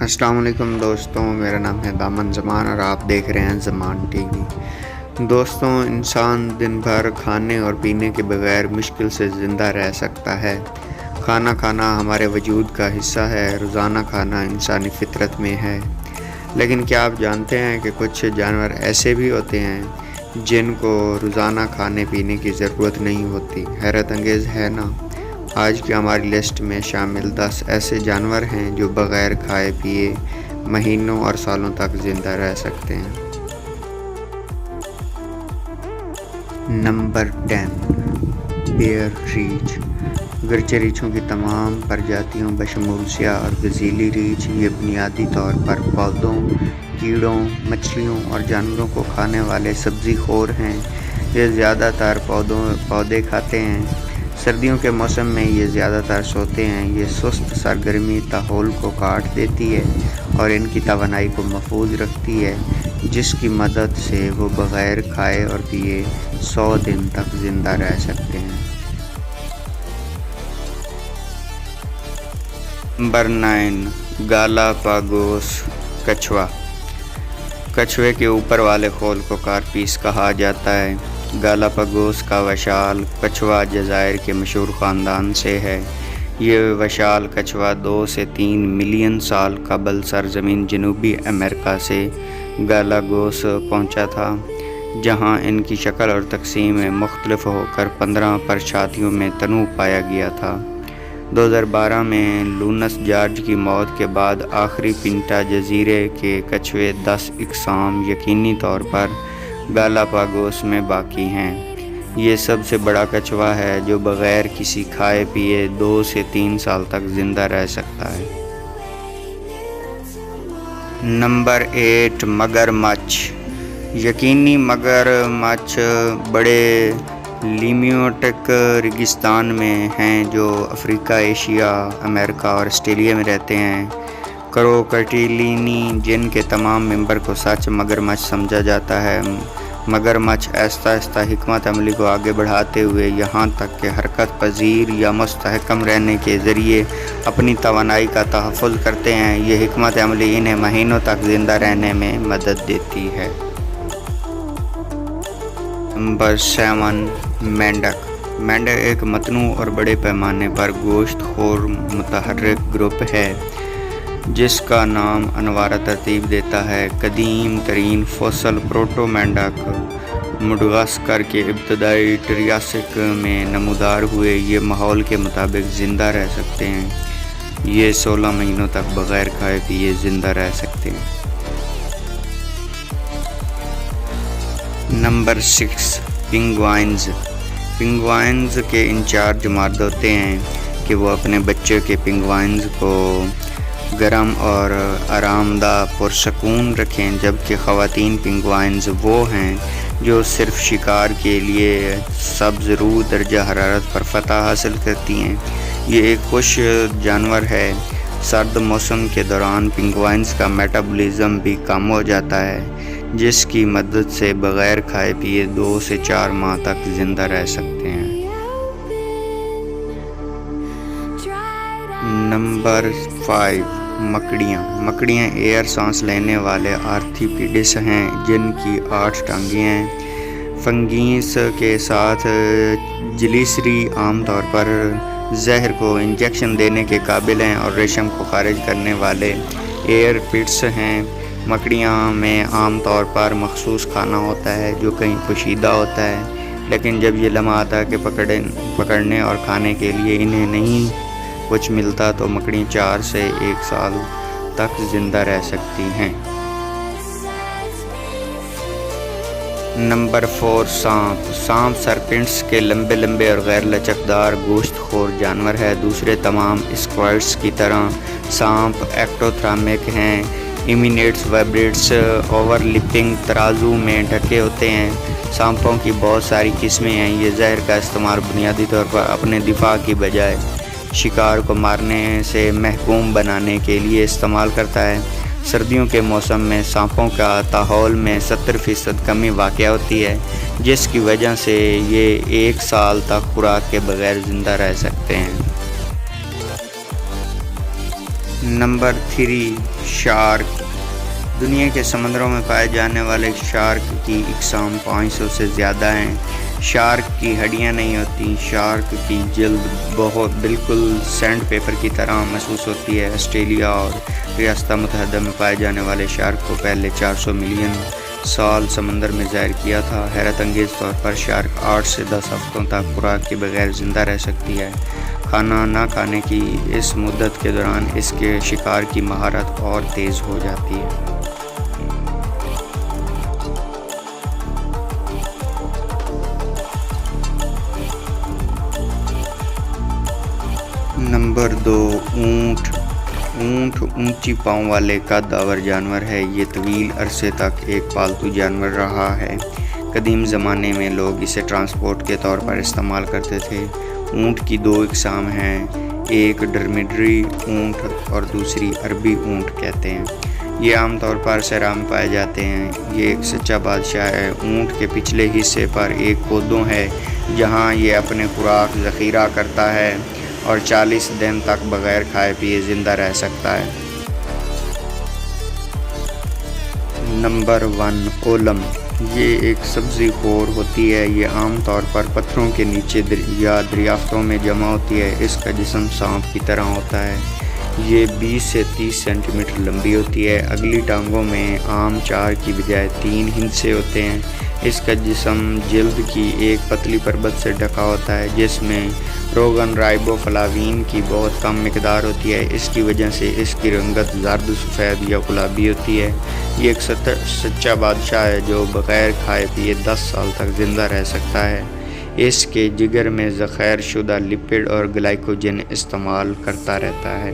अस्सलाम वालेकुम दोस्तों, मेरा नाम है दामन ज़मान और आप देख रहे हैं ज़मान टीवी। दोस्तों, इंसान दिन भर खाने और पीने के बगैर मुश्किल से ज़िंदा रह सकता है। खाना खाना हमारे वजूद का हिस्सा है, रोज़ाना खाना इंसानी फितरत में है। लेकिन क्या आप जानते हैं कि कुछ जानवर ऐसे भी होते हैं जिनको रोज़ाना खाने पीने की ज़रूरत नहीं होती। हैरत अंगेज़ है ना। आज की हमारी लिस्ट में शामिल 10 ऐसे जानवर हैं जो बग़ैर खाए पिए महीनों और सालों तक ज़िंदा रह सकते हैं। नंबर 10, बेयर रीछ। अगरचे रीछों की तमाम प्रजातियों बशमूल स्याह और गज़ीली रीछ ये बुनियादी तौर पर पौधों, कीड़ों, मछलियों और जानवरों को खाने वाले सब्ज़ी खोर हैं। ये ज़्यादातर पौधे खाते हैं। सर्दियों के मौसम में ये ज़्यादातर सोते हैं। ये सुस्त सरगर्मी ताहुल को काट देती है और इनकी तवानाई को महफूज रखती है, जिसकी मदद से वो बग़ैर खाए और पिए 100 दिन तक ज़िंदा रह सकते हैं। नंबर 9, गालापागोस कछुआ। कछुए के ऊपर वाले खोल को कारपीस कहा जाता है। गालापागोस का वशाल कछुआ जज़ायर के मशहूर ख़ानदान से है। ये वशाल कछुआ 2 से 3 मिलियन साल कबल सरज़मीन जनूबी अमेरिका से गालापागोस पहुंचा था, जहां इनकी शक्ल और तक़सीम में मुख्तलिफ होकर 15 प्रजातियों में तनू पाया गया था। 2012 में लूनस जॉर्ज की मौत के बाद आखिरी पिंटा जज़ीरे के कछुए 10 इक़साम यकीनी तौर पर गालापागोस में बाकी हैं। ये सबसे बड़ा कछुआ है जो बग़ैर किसी खाए पिए 2 से 3 साल तक ज़िंदा रह सकता है। नंबर 8, मगरमच्छ। यकीनी मगरमच्छ बड़े लिम्नोटिक रेगिस्तान में हैं जो अफ्रीका, एशिया, अमेरिका और ऑस्ट्रेलिया में रहते हैं। क्रोकोटिलिनी जिन के तमाम मेंबर को सच मगरमच्छ समझा जाता है। मगरमच्छ आहिस्ता आहिस्ता हिकमत अमली को आगे बढ़ाते हुए यहाँ तक कि हरकत पजीर या मुस्तहकम रहने के ज़रिए अपनी तवानाई का तहफ़्फ़ुज़ करते हैं। ये हिकमत अमली इन्हें महीनों तक ज़िंदा रहने में मदद देती है। नंबर 7, मेंढक। मेंढक एक मतनू और बड़े पैमाने पर गोश्त खोर मुतहर्रिक ग्रुप है जिसका नाम अनवारा तरतीब देता है। कदीम तरीन फॉसल प्रोटो मेंढक मडागास्कर के इब्तदाई ट्रियासिक में नमूदार हुए। ये माहौल के मुताबिक ज़िंदा रह सकते हैं। ये 16 महीनों तक बग़ैर खाए पिए ज़िंदा रह सकते हैं। नंबर 6, पिंगुइन्स। पिंगुइन्स के इंचार्ज मर्द होते हैं कि वो अपने बच्चे के पिंगुइन्स को गरम और आरामदा पुरसकून रखें, जबकि ख़वातीन पिंगुइन्स वो हैं जो सिर्फ शिकार के लिए सबज़रू दर्जा हरारत पर फ़तह हासिल करती हैं। ये एक खुश जानवर है। सर्द मौसम के दौरान पिंगुइन्स का मेटाबॉलिज़्म भी कम हो जाता है, जिसकी मदद से बग़ैर खाए पिए 2 से 4 माह तक ज़िंदा रह सकते हैं। नंबर 5, मकड़ियाँ। मकड़ियाँ एयर सांस लेने वाले आर्थ्रोपोड्स हैं जिनकी 8 टांगें हैं। फंगीस के साथ ग्लिसरी आमतौर पर जहर को इंजेक्शन देने के काबिल हैं और रेशम को खारिज करने वाले एयर पिट्स हैं। मकड़ियाँ में आमतौर पर मखसूस खाना होता है जो कहीं पोशीदा होता है, लेकिन जब ये लम्हा आता है कि पकड़ने और खाने के लिए इन्हें नहीं कुछ मिलता तो मकड़ी 4 से 1 साल तक ज़िंदा रह सकती हैं। नंबर 4, सांप। सांप सर्पेंट्स के लंबे लंबे और गैर लचकदार गोश्त खोर जानवर है। दूसरे तमाम स्क्वाइड्स की तरह सांप एक्टोथर्मिक हैं। इमिनेट्स वाइब्रेट्स ओवरलिपिंग तराजू में ढके होते हैं। सांपों की बहुत सारी किस्में हैं। ये जहर का इस्तेमाल बुनियादी तौर पर अपने दिफा की बजाय शिकार को मारने से महकूम बनाने के लिए इस्तेमाल करता है। सर्दियों के मौसम में सांपों का ताहुल में 70% कमी वाक़या होती है, जिसकी वजह से ये 1 साल तक खुराक के बगैर ज़िंदा रह सकते हैं। Number 3 shark. دنیا کے سمندروں میں پائے جانے والے شارک کی اقسام 500 سے زیادہ ہیں۔ شارک کی ہڈیاں نہیں ہوتی۔ شارک کی جلد بالکل سینڈ پیپر کی طرح محسوس ہوتی ہے۔ آسٹریلیا اور ریاستہ متحدہ میں پائے جانے والے شارک کو پہلے 400 ملین سال سمندر میں ظاہر کیا تھا۔ حیرت انگیز طور پر شارک 8 سے 10 ہفتوں تک خوراک کے بغیر زندہ رہ سکتی ہے۔ کھانا نہ کھانے کی اس مدت کے دوران اس کے شکار کی مہارت اور تیز ہو جاتی ہے۔ نمبر 2 اونٹ۔ اونٹ اونچی پاؤں والے قد آور جانور ہے۔ یہ طویل عرصے تک ایک پالتو جانور رہا ہے۔ قدیم زمانے میں لوگ اسے ٹرانسپورٹ کے طور پر استعمال کرتے تھے۔ اونٹ کی 2 اقسام ہیں، ایک ڈرمیڈری اونٹ اور دوسری عربی اونٹ کہتے ہیں۔ یہ عام طور پر صحرا میں پائے جاتے ہیں۔ یہ ایک سچا بادشاہ ہے۔ اونٹ کے پچھلے حصے پر ایک کودوں ہے جہاں یہ اپنے خوراک ذخیرہ کرتا ہے اور 40 دن تک بغیر کھائے پیے زندہ رہ سکتا ہے۔ نمبر 1 اولم۔ یہ ایک سبزی خور ہوتی ہے۔ یہ عام طور پر پتھروں کے نیچے یا دریافتوں میں جمع ہوتی ہے۔ اس کا جسم سانپ کی طرح ہوتا ہے۔ یہ 20 سے 30 سینٹی میٹر لمبی ہوتی ہے۔ اگلی ٹانگوں میں عام 4 کی بجائے 3 ہندسے ہوتے ہیں۔ اس کا جسم جلد کی ایک پتلی پربت سے ڈھکا ہوتا ہے جس میں روگن رائبو فلاوین کی بہت کم مقدار ہوتی ہے۔ اس کی وجہ سے اس کی رنگت زرد، سفید یا گلابی ہوتی ہے۔ یہ ایک سچا بادشاہ ہے جو بغیر کھائے پیے 10 سال تک زندہ رہ سکتا ہے۔ اس کے جگر میں ذخیرہ شدہ لپڈ اور گلائکوجن استعمال کرتا رہتا ہے۔